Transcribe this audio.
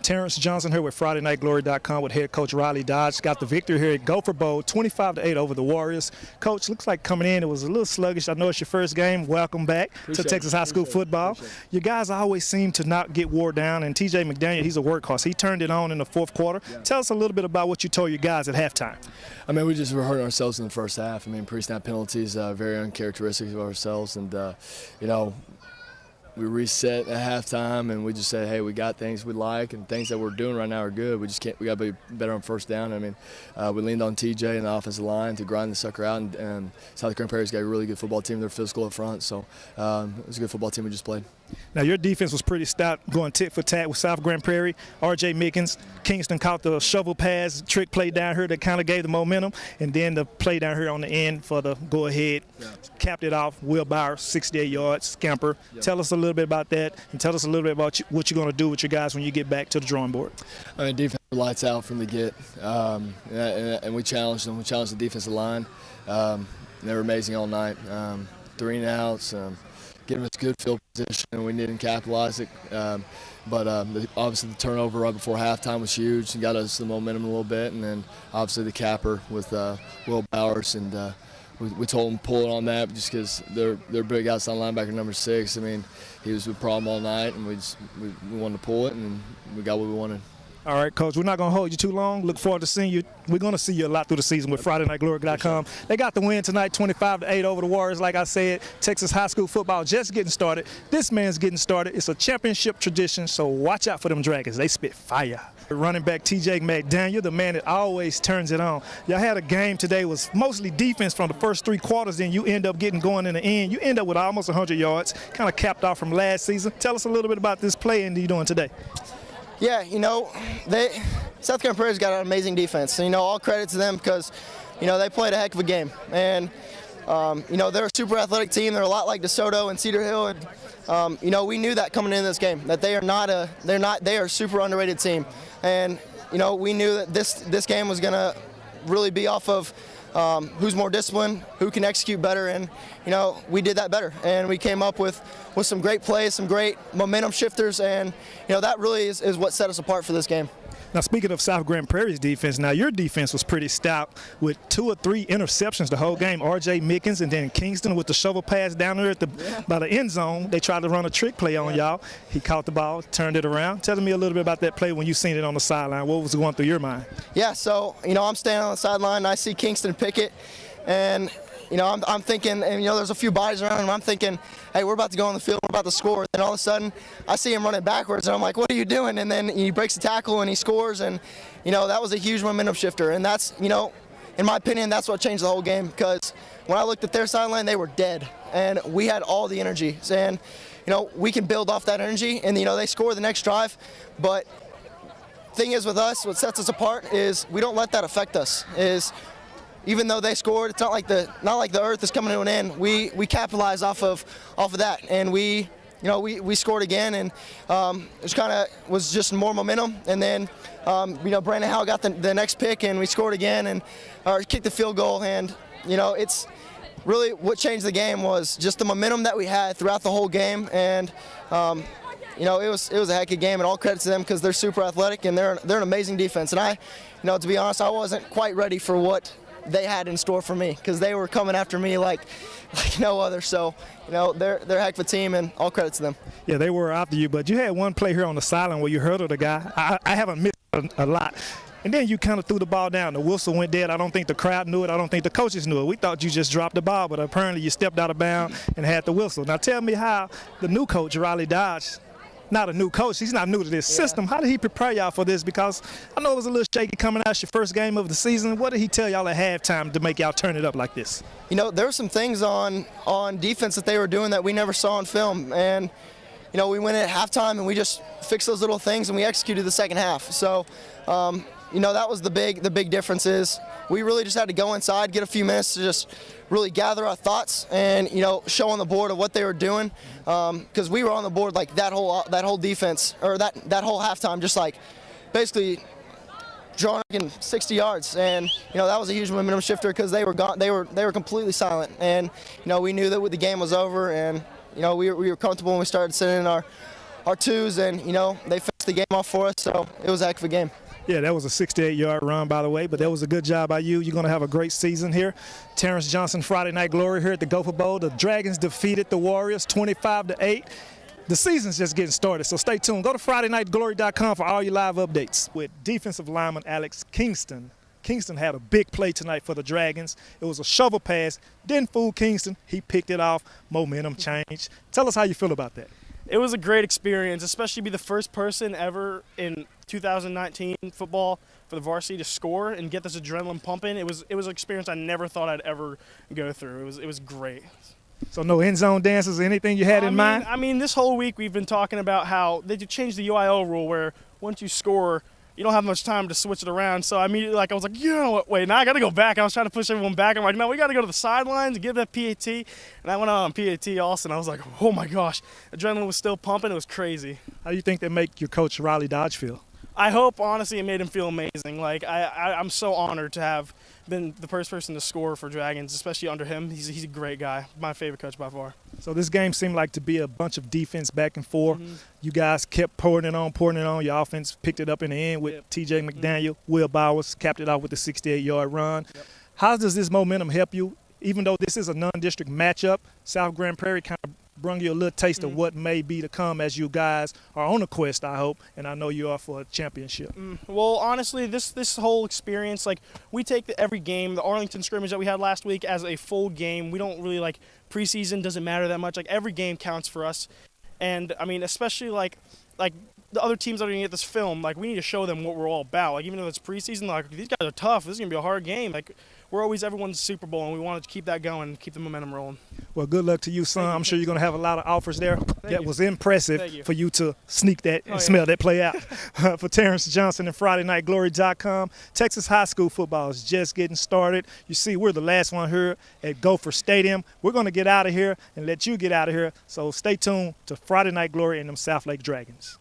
Terrence Johnson here with FridayNightGlory.com with head coach Riley Dodge. Got the victory here at Gopher Bowl, 25-8 over the Warriors. Coach, looks like coming in, it was a little sluggish. I know it's your first game. Welcome back to Texas High School football. You guys always seem to not get wore down, and TJ McDaniel, he's a workhorse. He turned it on in the fourth quarter. Yeah. Tell us a little bit about what you told your guys at halftime. I mean, we just were hurting ourselves in the first half. I mean, pre-snap penalties, very uncharacteristic of ourselves, and you know, we reset at halftime, and we just said, hey, we got things we like, and things that we're doing right now are good. We just can't. We got to be better on first down. I mean, we leaned on TJ and the offensive line to grind the sucker out, and Southlake Carroll's got a really good football team. They're physical up front, so it was a good football team we just played. Now, your defense was pretty stout, going tit for tat with South Grand Prairie. R.J. Mickens, Kingston caught the shovel pass, trick play down here that kind of gave the momentum, and then the play down here on the end for the go-ahead. Yeah. Capped it off, Will Bauer, 68 yards, scamper. Yeah. Tell us a little bit about that, and tell us a little bit about what you're going to do with your guys when you get back to the drawing board. I mean, defense lights out from the get, and we challenged them. We challenged the defensive line. They were amazing all night. 3 and outs. Giving us good field position, and we didn't capitalize it. But obviously the turnover right before halftime was huge and got us the momentum a little bit. And then obviously the capper with Will Bowers, and we told him to pull it on that just because they're big outside linebacker number 6. I mean, he was a problem all night, and we wanted to pull it, and we got what we wanted. All right, Coach, we're not going to hold you too long. Look forward to seeing you. We're going to see you a lot through the season with FridayNightGlory.com. They got the win tonight, 25-8 over the Warriors. Like I said, Texas high school football just getting started. This man's getting started. It's a championship tradition, so watch out for them Dragons. They spit fire. Running back TJ McDaniel, the man that always turns it on. Y'all had a game today, was mostly defense from the first 3 quarters, then you end up getting going in the end. You end up with almost 100 yards, kind of capped off from last season. Tell us a little bit about this play and you're doing today. Yeah, you know, South Carolina Prairie's got an amazing defense. And, you know, all credit to them because, you know, they played a heck of a game. And, you know, they're a super athletic team. They're a lot like DeSoto and Cedar Hill. And, you know, we knew that coming into this game, that they are a super underrated team. And, you know, we knew that this game was going to really be off of who's more disciplined, who can execute better, and you know we did that better, and we came up with some great plays, some great momentum shifters, and you know that really is what set us apart for this game. Now, speaking of South Grand Prairie's defense, now your defense was pretty stout with 2 or 3 interceptions the whole game. R.J. Mickens and then Kingston with the shovel pass down there by the end zone. They tried to run a trick play on y'all. He caught the ball, turned it around. Tell me a little bit about that play when you seen it on the sideline. What was going through your mind? Yeah, so, you know, I'm standing on the sideline and I see Kingston pick it, and you know, I'm thinking, and you know, there's a few bodies around him. I'm thinking, hey, we're about to go on the field, we're about to score. And all of a sudden, I see him running backwards, and I'm like, what are you doing? And then he breaks the tackle and he scores, and you know, that was a huge momentum shifter. And that's, you know, in my opinion, that's what changed the whole game, because when I looked at their sideline, they were dead, and we had all the energy. And you know, we can build off that energy, and you know, they score the next drive. But thing is with us, what sets us apart is we don't let that affect us. Even though they scored, it's not like the earth is coming to an end. We capitalize off of that, and we scored again, and it was just more momentum. And then you know, Brandon Howell got the next pick, and we scored again, and kicked the field goal. And you know, it's really what changed the game was just the momentum that we had throughout the whole game. And you know, it was a heck of a game, and all credit to them because they're super athletic and they're an amazing defense. And you know, to be honest, I wasn't quite ready for what they had in store for me because they were coming after me like no other. So, you know, they're a heck of a team, and all credit to them. Yeah, they were after you, but you had one play here on the sideline where you hurdled the guy. I haven't missed a lot. And then you kind of threw the ball down. The whistle went dead. I don't think the crowd knew it. I don't think the coaches knew it. We thought you just dropped the ball, but apparently you stepped out of bounds and had the whistle. Now tell me how the new coach, Riley Dodge, not a new coach, he's not new to this system. How did he prepare y'all for this? Because I know it was a little shaky coming out your first game of the season. What did he tell y'all at halftime to make y'all turn it up like this? You know, there were some things on defense that they were doing that we never saw on film. And, you know, we went at halftime and we just fixed those little things and we executed the second half. So, you know, that was the big difference is we really just had to go inside, get a few minutes to just really gather our thoughts and, you know, show on the board of what they were doing. Because we were on the board like that whole defense, or that whole halftime, just like basically drawing 60 yards. And, you know, that was a huge momentum shifter because they were gone. They were completely silent. And, you know, we knew that the game was over, and, you know, we were comfortable when we started sending our our twos, and they finished the game off for us. So it was a heck of a game. Yeah, that was a 68-yard run, by the way, but that was a good job by you. You're going to have a great season here. Terrence Johnson, Friday Night Glory here at the Gopher Bowl. The Dragons defeated the Warriors 25-8. The season's just getting started, so stay tuned. Go to FridayNightGlory.com for all your live updates. With defensive lineman Alex Kingston. Kingston had a big play tonight for the Dragons. It was a shovel pass. Didn't fool Kingston. He picked it off. Momentum changed. Tell us how you feel about that. It was a great experience, especially be the first person ever in 2019 football for the varsity to score and get this adrenaline pumping. It was an experience I never thought I'd ever go through. It was great. So no end zone dances or anything you had in mind? I mean, this whole week we've been talking about how they changed the UIL rule where once you score, you don't have much time to switch it around. So I immediately, I was like, you know what, wait, now I got to go back. I was trying to push everyone back. I'm like, no, we got to go to the sidelines and give that PAT. And I went out on PAT also, and I was like, oh my gosh. Adrenaline was still pumping. It was crazy. How do you think that make your coach Riley Dodge feel? I hope, honestly, it made him feel amazing. Like, I'm so honored to have been the first person to score for Dragons, especially under him. He's a great guy. My favorite coach by far. So this game seemed like to be a bunch of defense back and forth. You guys kept pouring it on. Your offense picked it up in the end with TJ McDaniel. Will Bowers capped it off with a 68-yard run. How does this momentum help you? Even though this is a non-district matchup, South Grand Prairie kind of bring you a little taste of what may be to come as you guys are on a quest, I hope, and I know you are for a championship. Well, honestly, this whole experience, like, we take every game, the Arlington scrimmage that we had last week, as a full game. We don't really, like, preseason doesn't matter that much. Like, every game counts for us. And, I mean, especially, like the other teams that are going to get this film, like, we need to show them what we're all about. Like, even though it's preseason, like, these guys are tough. This is going to be a hard game. Like, we're always everyone's Super Bowl, and we want to keep that going and keep the momentum rolling. Well, good luck to you, son. I'm sure you're going to have a lot of offers there. That was impressive for you to sneak that and smell that play out. For Terrence Johnson and FridayNightGlory.com, Texas high school football is just getting started. You see, we're the last one here at Gopher Stadium. We're going to get out of here and let you get out of here. So stay tuned to Friday Night Glory and them Southlake Dragons.